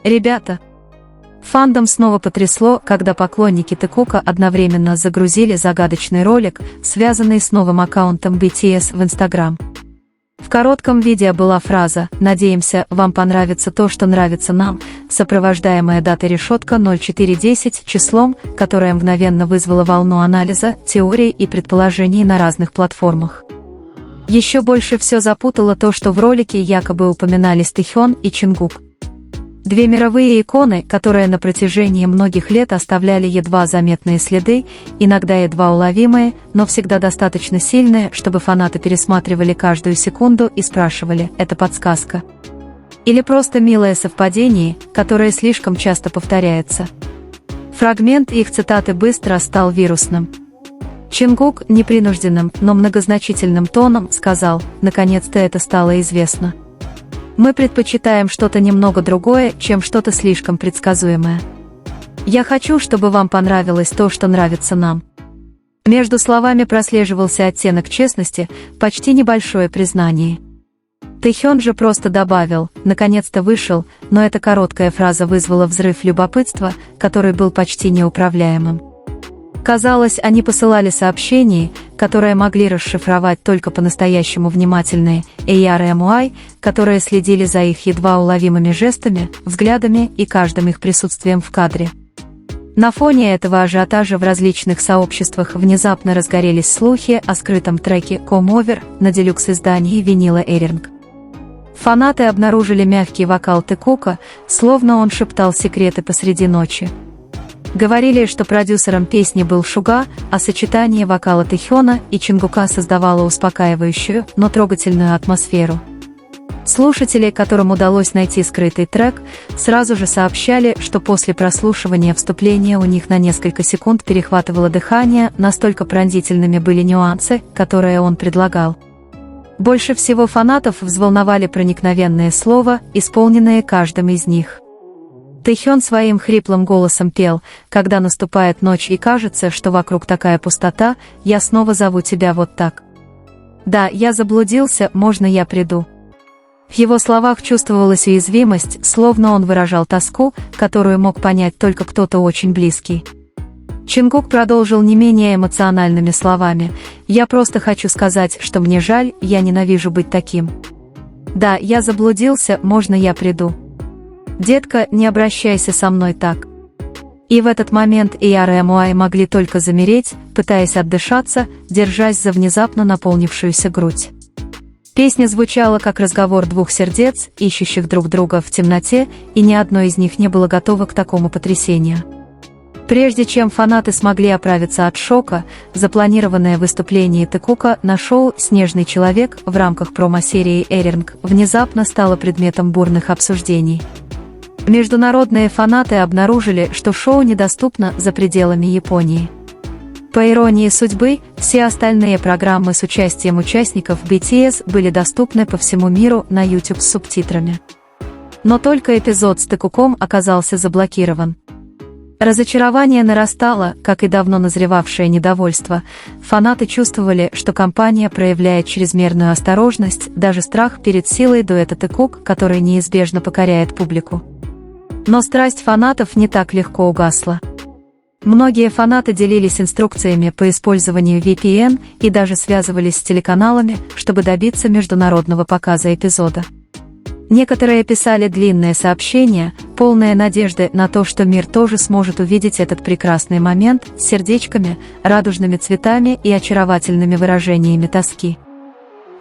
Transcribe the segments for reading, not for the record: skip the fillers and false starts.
Ребята! Фандом снова потрясло, когда поклонники Тэкука одновременно загрузили загадочный ролик, связанный с новым аккаунтом BTS в Instagram. В коротком видео была фраза «Надеемся, вам понравится то, что нравится нам», сопровождаемая датой решетка 0410 числом, которая мгновенно вызвала волну анализа, теорий и предположений на разных платформах. Еще больше все запутало то, что в ролике якобы упоминались Тэхён и Чингук. Две мировые иконы, которые на протяжении многих лет оставляли едва заметные следы, иногда едва уловимые, но всегда достаточно сильные, чтобы фанаты пересматривали каждую секунду и спрашивали: «Это подсказка?» Или просто милое совпадение, которое слишком часто повторяется. Фрагмент их цитаты быстро стал вирусным. Чингук непринужденным, но многозначительным тоном сказал: «Наконец-то это стало известно. Мы предпочитаем что-то немного другое, чем что-то слишком предсказуемое. Я хочу, чтобы вам понравилось то, что нравится нам». Между словами прослеживался оттенок честности, почти небольшое признание. Тэхён же просто добавил: «Наконец-то вышел», но эта короткая фраза вызвала взрыв любопытства, который был почти неуправляемым. Казалось, они посылали сообщения, которые могли расшифровать только по-настоящему внимательные AR которые следили за их едва уловимыми жестами, взглядами и каждым их присутствием в кадре. На фоне этого ажиотажа в различных сообществах внезапно разгорелись слухи о скрытом треке «Come Over» на делюкс-издании винила Эринг. Фанаты обнаружили мягкий вокал Тэкука, словно он шептал секреты посреди ночи. Говорили, что продюсером песни был Шуга, а сочетание вокала Тэхёна и Чингука создавало успокаивающую, но трогательную атмосферу. Слушатели, которым удалось найти скрытый трек, сразу же сообщали, что после прослушивания вступления у них на несколько секунд перехватывало дыхание, настолько пронзительными были нюансы, которые он предлагал. Больше всего фанатов взволновали проникновенные слова, исполненные каждым из них. Тэхён своим хриплым голосом пел: «Когда наступает ночь и кажется, что вокруг такая пустота, я снова зову тебя вот так. Да, я заблудился, можно я приду?» В его словах чувствовалась уязвимость, словно он выражал тоску, которую мог понять только кто-то очень близкий. Чингук продолжил не менее эмоциональными словами: «Я просто хочу сказать, что мне жаль, я ненавижу быть таким. Да, я заблудился, можно я приду? Детка, не обращайся со мной так». И в этот момент AR могли только замереть, пытаясь отдышаться, держась за внезапно наполнившуюся грудь. Песня звучала как разговор двух сердец, ищущих друг друга в темноте, и ни одно из них не было готово к такому потрясению. Прежде чем фанаты смогли оправиться от шока, запланированное выступление Тэкука на шоу «Снежный человек» в рамках промо-серии Эринг внезапно стало предметом бурных обсуждений. Международные фанаты обнаружили, что шоу недоступно за пределами Японии. По иронии судьбы, все остальные программы с участием участников BTS были доступны по всему миру на YouTube с субтитрами. Но только эпизод с Тэкуком оказался заблокирован. Разочарование нарастало, как и давно назревавшее недовольство. Фанаты чувствовали, что компания проявляет чрезмерную осторожность, даже страх перед силой дуэта Тэкук, который неизбежно покоряет публику. Но страсть фанатов не так легко угасла. Многие фанаты делились инструкциями по использованию VPN и даже связывались с телеканалами, чтобы добиться международного показа эпизода. Некоторые писали длинные сообщения, полные надежды на то, что мир тоже сможет увидеть этот прекрасный момент с сердечками, радужными цветами и очаровательными выражениями тоски.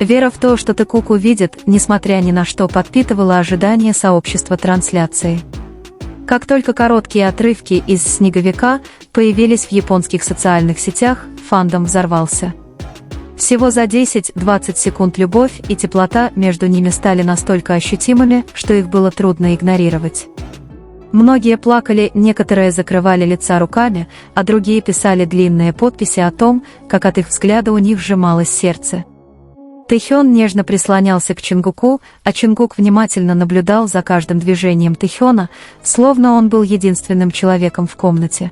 Вера в то, что Тэкук увидит, несмотря ни на что, подпитывала ожидания сообщества трансляции. Как только короткие отрывки из «Снеговика» появились в японских социальных сетях, фандом взорвался. Всего за 10-20 секунд любовь и теплота между ними стали настолько ощутимыми, что их было трудно игнорировать. Многие плакали, некоторые закрывали лица руками, а другие писали длинные подписи о том, как от их взгляда у них сжималось сердце. Тэхён нежно прислонялся к Чингуку, а Чингук внимательно наблюдал за каждым движением Тэхёна, словно он был единственным человеком в комнате.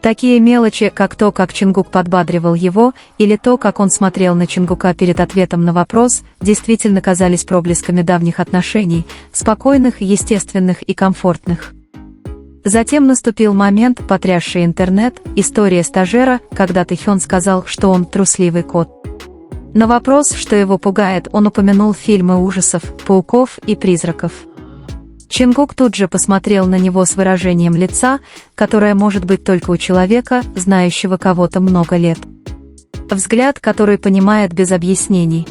Такие мелочи, как то, как Чингук подбадривал его, или то, как он смотрел на Чингука перед ответом на вопрос, действительно казались проблесками давних отношений, спокойных, естественных и комфортных. Затем наступил момент, потрясший интернет, история стажера, когда Тэхён сказал, что он трусливый кот. На вопрос, что его пугает, он упомянул фильмы ужасов, пауков и призраков. Чингук тут же посмотрел на него с выражением лица, которое может быть только у человека, знающего кого-то много лет. Взгляд, который понимает без объяснений.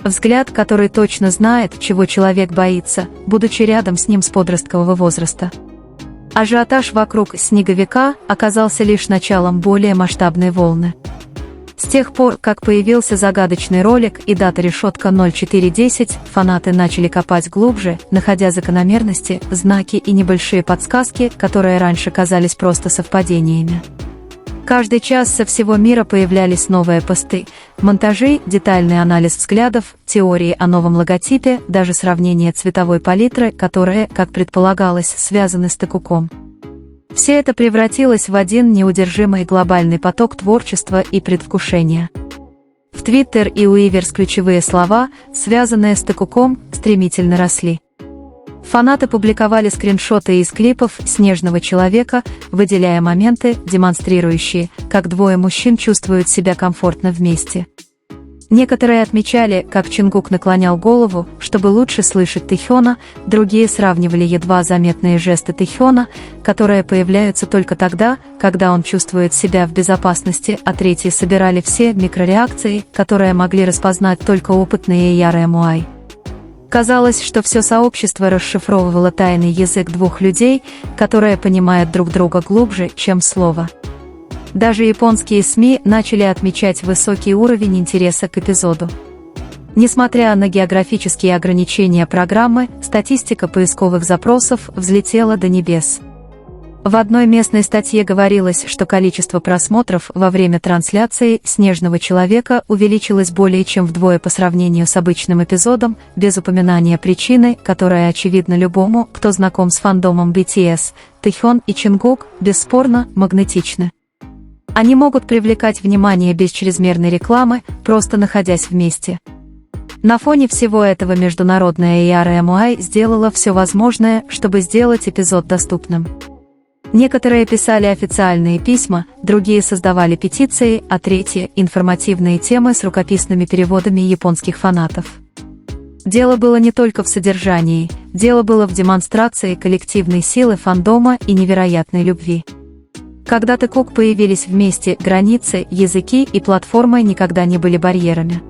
Взгляд, который точно знает, чего человек боится, будучи рядом с ним с подросткового возраста. Ажиотаж вокруг «Снеговика» оказался лишь началом более масштабной волны. С тех пор, как появился загадочный ролик и дата решетка 0410, фанаты начали копать глубже, находя закономерности, знаки и небольшие подсказки, которые раньше казались просто совпадениями. Каждый час со всего мира появлялись новые посты, монтажи, детальный анализ взглядов, теории о новом логотипе, даже сравнение цветовой палитры, которые, как предполагалось, связаны с Тэкуком. Все это превратилось в один неудержимый глобальный поток творчества и предвкушения. В Твиттер и Уиверс ключевые слова, связанные с Тэкуком, стремительно росли. Фанаты публиковали скриншоты из клипов «Снежного человека», выделяя моменты, демонстрирующие, как двое мужчин чувствуют себя комфортно вместе. Некоторые отмечали, как Чингук наклонял голову, чтобы лучше слышать Тэхёна, другие сравнивали едва заметные жесты Тэхёна, которые появляются только тогда, когда он чувствует себя в безопасности, а третьи собирали все микрореакции, которые могли распознать только опытные и ярые муай. Казалось, что все сообщество расшифровывало тайный язык двух людей, которые понимают друг друга глубже, чем слово. Даже японские СМИ начали отмечать высокий уровень интереса к эпизоду. Несмотря на географические ограничения программы, статистика поисковых запросов взлетела до небес. В одной местной статье говорилось, что количество просмотров во время трансляции «Снежного человека» увеличилось более чем вдвое по сравнению с обычным эпизодом, без упоминания причины, которая очевидна любому, кто знаком с фандомом BTS. Тэхён и Чингук, бесспорно, магнетичны. Они могут привлекать внимание без чрезмерной рекламы, просто находясь вместе. На фоне всего этого международная ERMI сделала все возможное, чтобы сделать эпизод доступным. Некоторые писали официальные письма, другие создавали петиции, а третьи – информативные темы с рукописными переводами японских фанатов. Дело было не только в содержании, дело было в демонстрации коллективной силы фандома и невероятной любви. Когда Тэкук появились вместе, границы, языки и платформы никогда не были барьерами.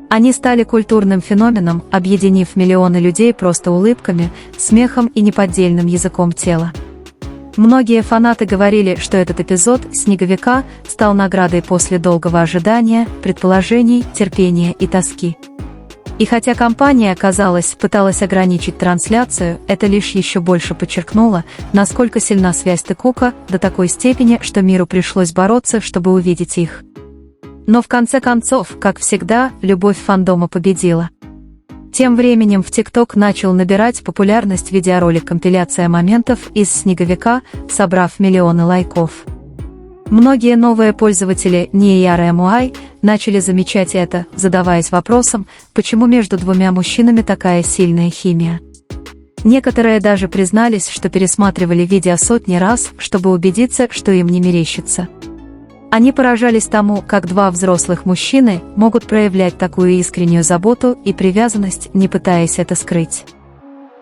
Они стали культурным феноменом, объединив миллионы людей просто улыбками, смехом и неподдельным языком тела. Многие фанаты говорили, что этот эпизод «Снеговика» стал наградой после долгого ожидания, предположений, терпения и тоски. И хотя компания, казалось, пыталась ограничить трансляцию, это лишь еще больше подчеркнуло, насколько сильна связь Тэкука, до такой степени, что миру пришлось бороться, чтобы увидеть их. Но в конце концов, как всегда, любовь фандома победила. Тем временем в TikTok начал набирать популярность видеоролик-компиляция моментов из «Снеговика», собрав миллионы лайков. Многие новые пользователи NearMUI начали замечать это, задаваясь вопросом, почему между двумя мужчинами такая сильная химия. Некоторые даже признались, что пересматривали видео сотни раз, чтобы убедиться, что им не мерещится. Они поражались тому, как два взрослых мужчины могут проявлять такую искреннюю заботу и привязанность, не пытаясь это скрыть.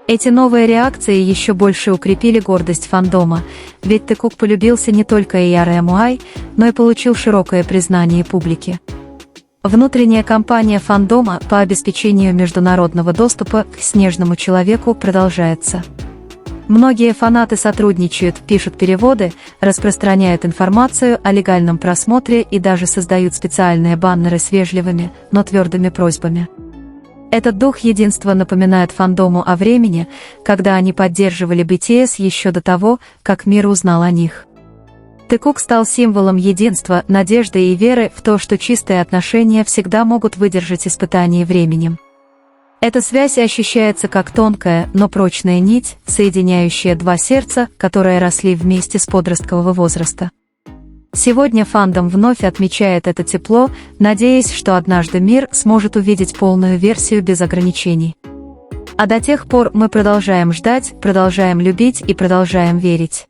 Эти новые реакции еще больше укрепили гордость фандома, ведь Тэкук полюбился не только ERMI, но и получил широкое признание публики. Внутренняя кампания фандома по обеспечению международного доступа к «Снежному человеку» продолжается. Многие фанаты сотрудничают, пишут переводы, распространяют информацию о легальном просмотре и даже создают специальные баннеры с вежливыми, но твердыми просьбами. Этот дух единства напоминает фандому о времени, когда они поддерживали BTS еще до того, как мир узнал о них. Тэкук стал символом единства, надежды и веры в то, что чистые отношения всегда могут выдержать испытания временем. Эта связь ощущается как тонкая, но прочная нить, соединяющая два сердца, которые росли вместе с подросткового возраста. Сегодня фандом вновь отмечает это тепло, надеясь, что однажды мир сможет увидеть полную версию без ограничений. А до тех пор мы продолжаем ждать, продолжаем любить и продолжаем верить.